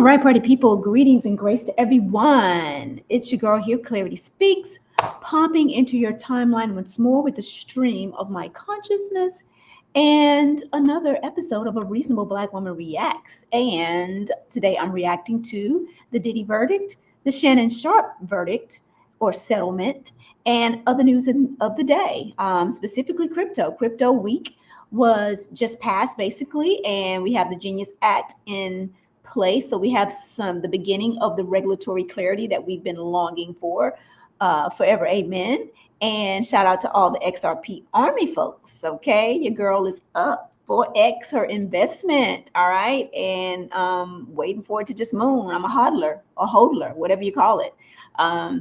right, party people, greetings and grace to everyone. It's your girl here, Clarity Speaks, popping into your timeline once more with a stream of my consciousness and another episode of A Reasonable Black Woman Reacts. And today I'm reacting to the Diddy verdict, the Shannon Sharpe verdict or settlement, and other news of the day, specifically crypto. Crypto week was just passed basically, and we have the Genius Act in place. So we have the beginning of the regulatory clarity that we've been longing for forever. Amen. And shout out to all the XRP Army folks. Okay, your girl is up for X her investment. All right, and waiting for it to just moon. I'm a hodler, a hodler, whatever you call it.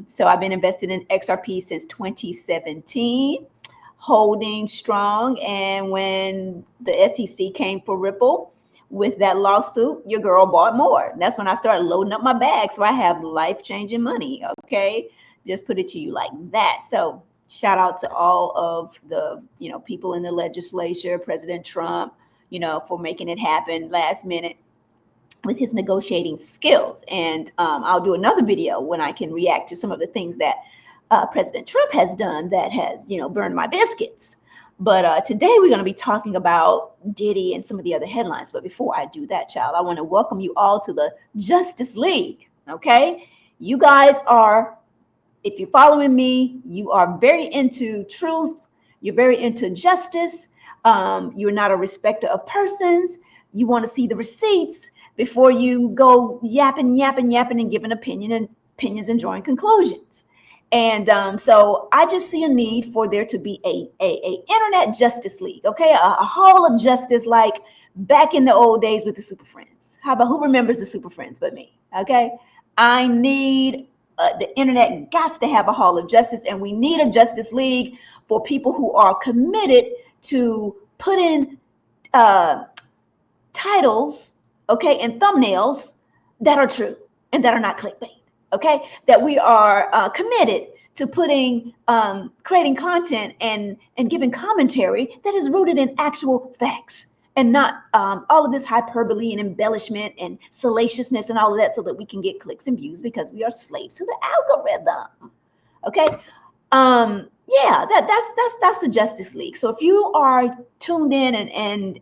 So I've been invested in XRP since 2017, holding strong. And when the SEC came for Ripple with that lawsuit, your girl bought more. That's when I started loading up my bag. So I have life-changing money. Okay, just put it to you like that. So shout out to all of the people in the legislature, President Trump, for making it happen last minute with his negotiating skills. And I'll do another video when I can react to some of the things that President Trump has done that has burned my biscuits. But today we're going to be talking about Diddy and some of the other headlines. But before I do that, child, I want to welcome you all to the Justice League. Okay, you guys are, if you're following me, you are very into truth. You're very into justice. You're not a respecter of persons. You want to see the receipts before you go yapping and giving opinions and drawing conclusions. And so I just see a need for there to be a internet justice league, okay? A hall of justice like back in the old days with the Super Friends. How about, who remembers the Super Friends but me, okay? I need the internet got to have a hall of justice, and we need a justice league for people who are committed to put in titles, okay, and thumbnails that are true and that are not clickbait, okay? That we are committed to putting, creating content and giving commentary that is rooted in actual facts, and not all of this hyperbole and embellishment and salaciousness and all of that so that we can get clicks and views because we are slaves to the algorithm. Okay. Yeah, that's the Justice League. So if you are tuned in and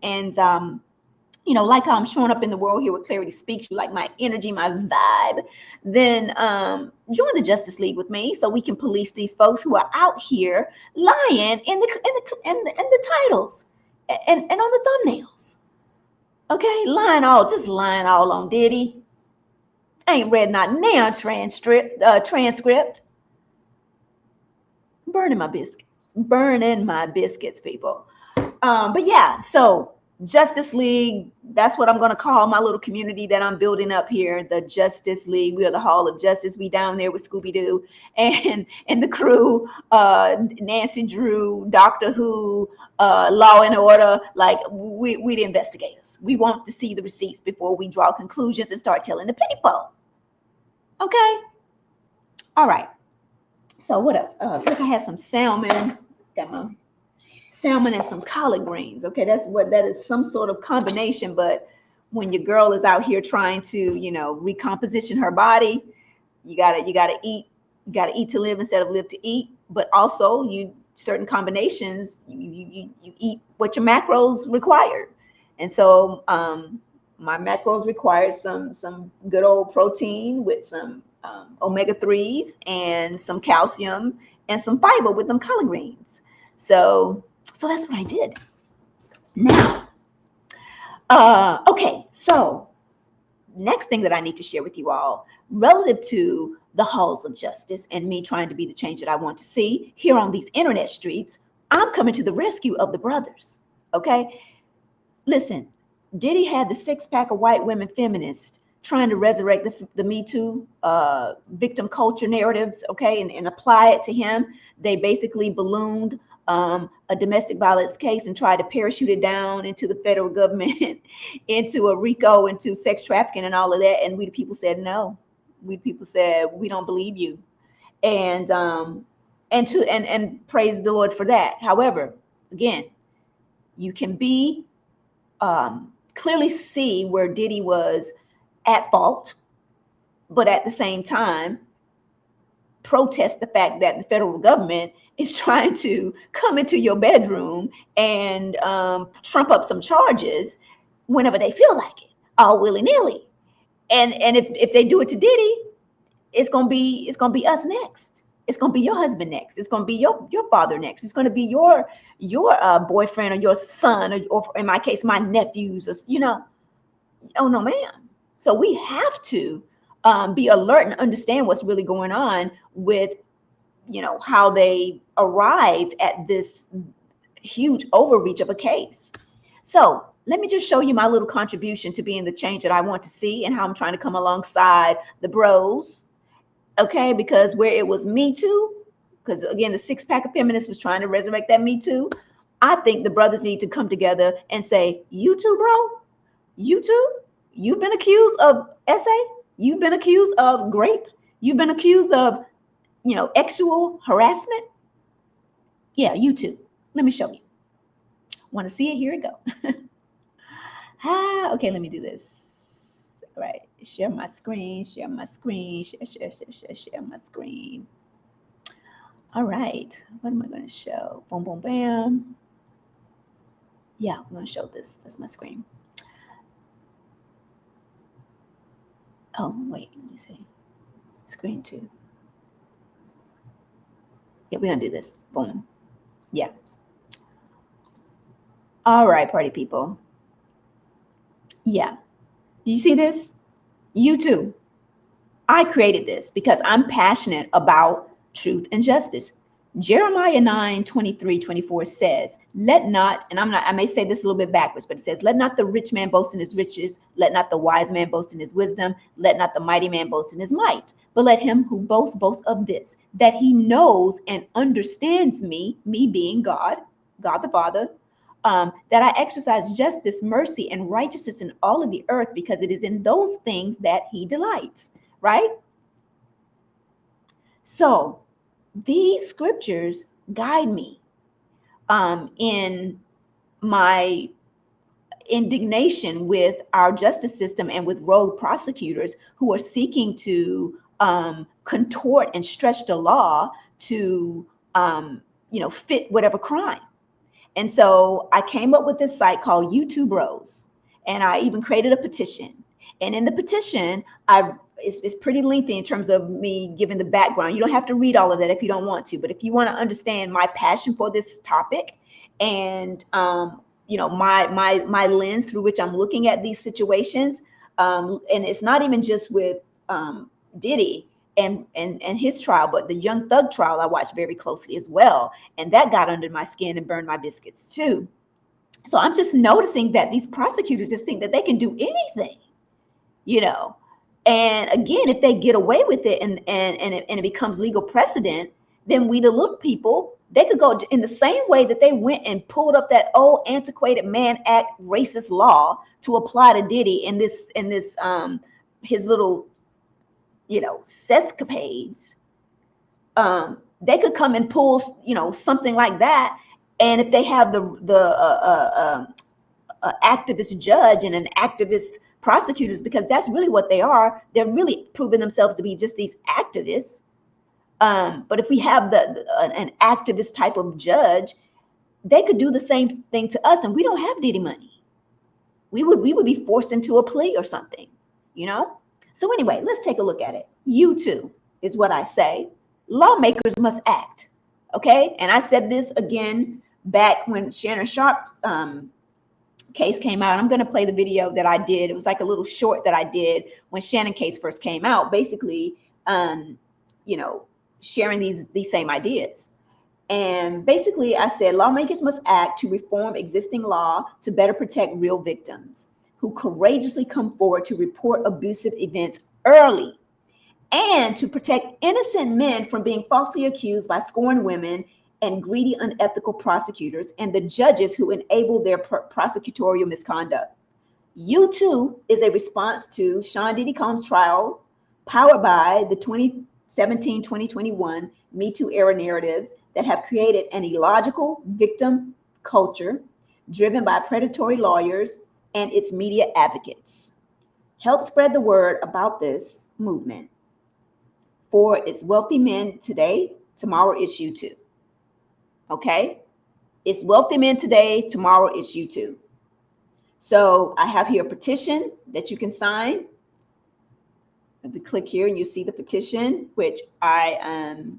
like how I'm showing up in the world here with Clarity Speaks, you like my energy, my vibe, then join the Justice League with me so we can police these folks who are out here lying in the titles and on the thumbnails. Okay, lying all on Diddy. Ain't read not now transcript. Burning my biscuits, people. But yeah, so Justice League, that's what I'm going to call my little community that I'm building up here, the Justice League. We are the Hall of Justice. We down there with Scooby-Doo and the crew, Nancy Drew, Doctor Who, Law and Order. Like, we the investigators. We want to see the receipts before we draw conclusions and start telling the people. Okay? All right. So what else? Look, I had some salmon. Got my salmon and some collard greens. Okay, that is some sort of combination. But when your girl is out here trying to recomposition her body, you gotta eat to live instead of live to eat. But also certain combinations you eat what your macros require. And so my macros required some good old protein with some omega-3s and some calcium and some fiber with them collard greens. So that's what I did. Now, okay, so next thing that I need to share with you all relative to the halls of justice and me trying to be the change that I want to see here on these internet streets, I'm coming to the rescue of the brothers, okay? Listen, Diddy had the six-pack of white women feminists trying to resurrect the Me Too victim culture narratives, okay, and apply it to him. They basically ballooned a domestic violence case and tried to parachute it down into the federal government, into a RICO, into sex trafficking and all of that. And we the people said no. We the people said we don't believe you, and praise the Lord for that. However, again, you can be clearly see where Diddy was at fault, but at the same time, protest the fact that the federal government is trying to come into your bedroom and trump up some charges whenever they feel like it, all willy-nilly. And if they do it to Diddy, it's gonna be us next. It's gonna be your husband next. It's gonna be your father next. It's gonna be your boyfriend or your son, or in my case, my nephews, or oh no, ma'am. So we have to be alert and understand what's really going on with, how they arrived at this huge overreach of a case. So let me just show you my little contribution to being the change that I want to see, and how I'm trying to come alongside the bros. Okay, because where it was Me Too, because again, the six pack of feminists was trying to resurrect that Me Too. I think the brothers need to come together and say, you too, bro, you too. You've been accused of SA. You've been accused of grape. You've been accused of, sexual harassment. Yeah, you too. Let me show you. Want to see it? Here we go. Okay, let me do this. All right, share my screen, share my screen, share my screen. All right, what am I going to show? Boom, boom, bam. Yeah, I'm going to show this. That's my screen. Oh, wait, let me see. Screen 2. Yeah, we're going to do this. Boom. Yeah. All right, party people. Yeah. Do you see this? You too. I created this because I'm passionate about truth and justice. Jeremiah 9:23-24 says, let not, and I may say this a little bit backwards, but it says, let not the rich man boast in his riches, let not the wise man boast in his wisdom, let not the mighty man boast in his might, but let him who boasts boast of this, that he knows and understands me being God the Father, that I exercise justice, mercy, and righteousness in all of the earth, because it is in those things that he delights, right? So these scriptures guide me in my indignation with our justice system and with rogue prosecutors who are seeking to contort and stretch the law to fit whatever crime. And so I came up with this site called YouTube Bros, and I even created a petition. And in the petition, it's pretty lengthy in terms of me giving the background. You don't have to read all of that if you don't want to, but if you want to understand my passion for this topic and my lens through which I'm looking at these situations, and it's not even just with Diddy and his trial, but the Young Thug trial I watched very closely as well, and that got under my skin and burned my biscuits too. So I'm just noticing that these prosecutors just think that they can do anything, and again, if they get away with it and it becomes legal precedent, then we the little people, they could go in the same way that they went and pulled up that old antiquated Mann Act racist law to apply to Diddy in this his little sescapades. They could come and pull something like that, and if they have the activist judge and an activist prosecutors, because that's really what they are, they're really proving themselves to be just these activists. But if we have an activist type of judge, they could do the same thing to us, and we don't have Diddy money. We would be forced into a plea or something, So anyway, let's take a look at it. You too is what I say. Lawmakers must act. Okay, and I said this again back when Shannon Sharpe's case came out. I'm going to play the video that I did. It was like a little short that I did when Shannon case first came out, basically sharing these same ideas. And basically I said lawmakers must act to reform existing law to better protect real victims who courageously come forward to report abusive events early, and to protect innocent men from being falsely accused by scorned women and greedy, unethical prosecutors and the judges who enable their prosecutorial misconduct. You too is a response to Sean Diddy Combs' trial, powered by the 2017-2021 Me Too era narratives that have created an illogical victim culture driven by predatory lawyers and its media advocates. Help spread the word about this movement. For it's wealthy men today, tomorrow it's you too. Okay? It's wealthy men today, tomorrow it's you too. So I have here a petition that you can sign. If you click here and you see the petition, which Mr.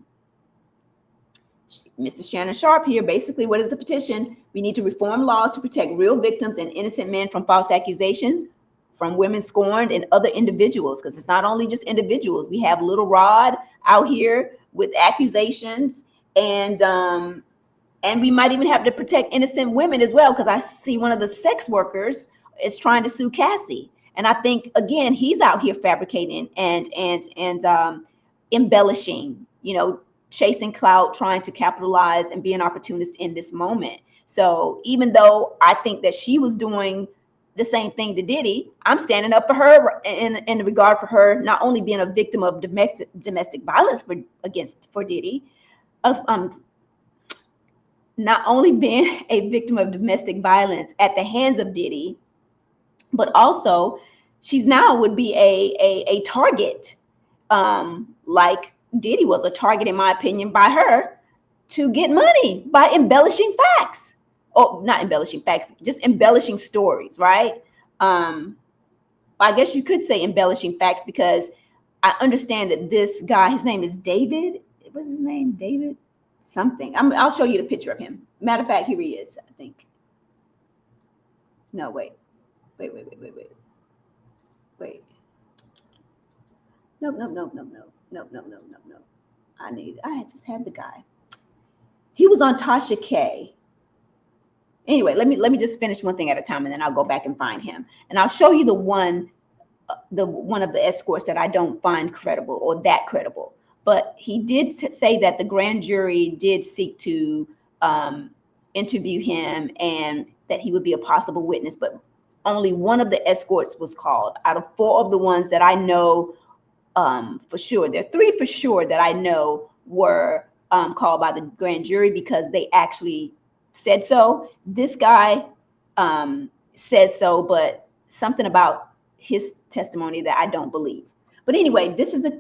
Shannon Sharpe here, basically what is the petition? We need to reform laws to protect real victims and innocent men from false accusations, from women scorned and other individuals, because it's not only just individuals. We have Little Rod out here with accusations, and we might even have to protect innocent women as well, because I see one of the sex workers is trying to sue Cassie. And I think, again, he's out here fabricating and embellishing, chasing clout, trying to capitalize and be an opportunist in this moment. So even though I think that she was doing the same thing to Diddy, I'm standing up for her in regard for her not only being a victim of domestic violence for Diddy, of not only being a victim of domestic violence at the hands of Diddy, but also she's now would be a target, like Diddy was a target, in my opinion, by her to get money by embellishing facts. Oh, not embellishing facts, just embellishing stories, right? I guess you could say embellishing facts, because I understand that this guy, his name is David. What's his name? David something. I'll show you the picture of him. Matter of fact, here he is, I think. No, wait. No. I just had the guy. He was on Tasha K. Anyway, let me just finish one thing at a time, and then I'll go back and find him. And I'll show you the one of the escorts that I don't find credible, or that credible. But he did say that the grand jury did seek to interview him, and that he would be a possible witness, but only one of the escorts was called out of 4 of the ones that I know for sure. There are 3 for sure that I know were called by the grand jury because they actually said so. This guy says so, but something about his testimony that I don't believe. But anyway, this is the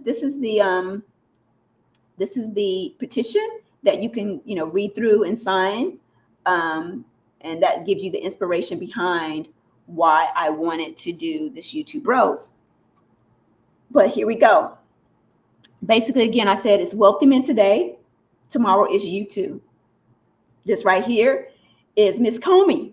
petition that you can read through and sign, and that gives you the inspiration behind why I wanted to do this YouTube Bros. But here we go. Basically, again, I said it's wealthy men today, tomorrow is you too. This right here is Miss Comey.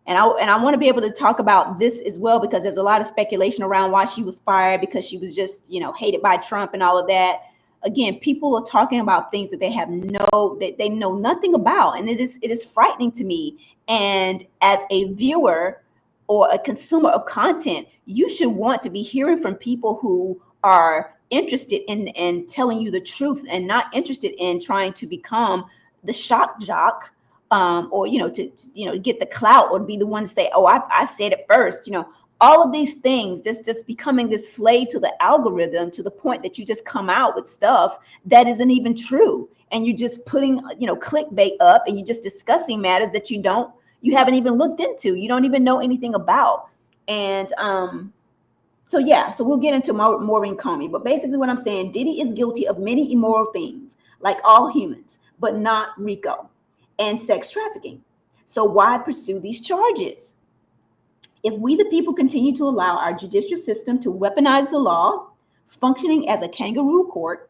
And I want to be able to talk about this as well, because there's a lot of speculation around why she was fired, because she was just, hated by Trump and all of that. Again, people are talking about things that they know nothing about. And it is frightening to me. And as a viewer or a consumer of content, you should want to be hearing from people who are interested in telling you the truth, and not interested in trying to become the shock jock, or to get the clout, or be the one to say, oh, I said it first. All of these things, just becoming this slave to the algorithm, to the point that you just come out with stuff that isn't even true, and you're just putting clickbait up, and you're just discussing matters that you haven't even looked into, you don't even know anything about. And so we'll get into Maureen Comey. But basically what I'm saying, Diddy is guilty of many immoral things, like all humans, but not RICO and sex trafficking. So why pursue these charges? If we, the people, continue to allow our judicial system to weaponize the law, functioning as a kangaroo court,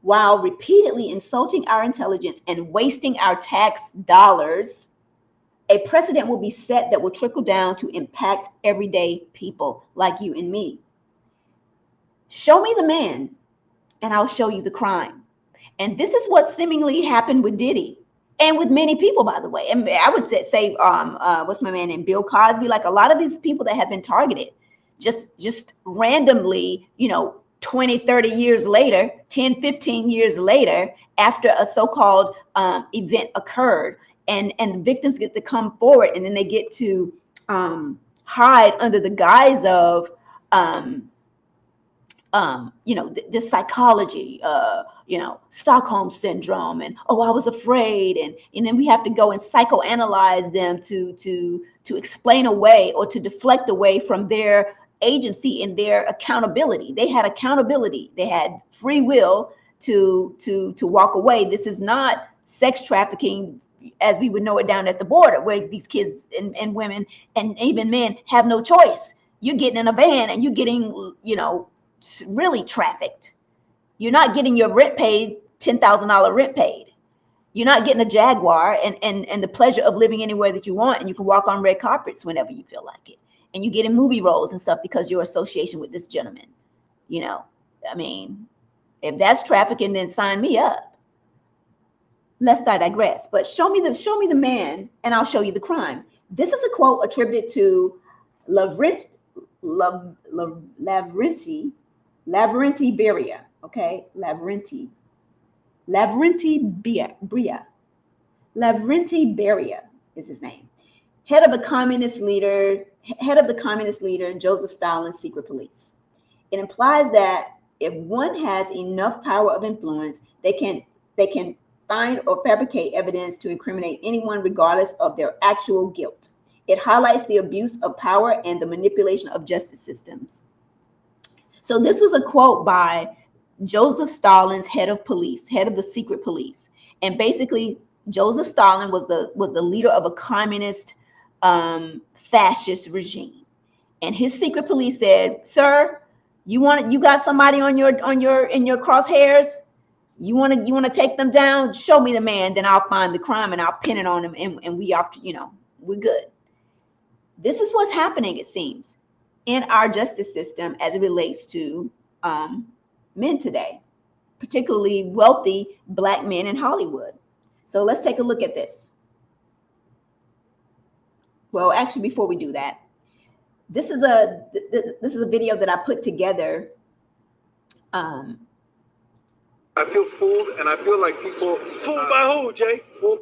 while repeatedly insulting our intelligence and wasting our tax dollars, a precedent will be set that will trickle down to impact everyday people like you and me. Show me the man, and I'll show you the crime. And this is what seemingly happened with Diddy, and with many people, by the way. And I would say what's my man named Bill Cosby? Like, a lot of these people that have been targeted, just randomly, 20, 30 years later, 10, 15 years later, after a so-called event occurred. And the victims get to come forward, and then they get to hide under the guise of, this psychology, Stockholm syndrome, and I was afraid, and then we have to go and psychoanalyze them to explain away, or to deflect away from their agency in their accountability. They had accountability. They had free will to walk away. This is not sex trafficking as we would know it down at the border, where these kids and women and even men have no choice. You're getting in a van and you're getting, you know, really trafficked. You're not getting your rent paid, $10,000 rent paid. You're not getting a Jaguar and the pleasure of living anywhere that you want, and you can walk on red carpets whenever you feel like it. And you get in movie roles and stuff because your association with this gentleman. You know, I mean, if that's trafficking, then sign me up. Lest I digress. But show me the man, and I'll show you the crime. This is a quote attributed to Lavrenti Beria. Okay, Lavrenti Beria is his name. Head of the communist leader Joseph Stalin's secret police. It implies that if one has enough power of influence, they can find or fabricate evidence to incriminate anyone regardless of their actual guilt. It highlights the abuse of power and the manipulation of justice systems. So this was a quote by Joseph Stalin's head of the secret police. And basically, Joseph Stalin was the leader of a communist fascist regime. And his secret police said, "Sir, you got somebody in your crosshairs? You want to take them down? Show me the man, then I'll find the crime and I'll pin it on him, and we are, you know, we're good." This is what's happening, it seems, in our justice system as it relates to men today, particularly wealthy Black men in Hollywood. So let's take a look at this. Well, actually, before we do that, this is a video that I put together. I feel fooled, and I feel like people fooled by who, Jay? Fooled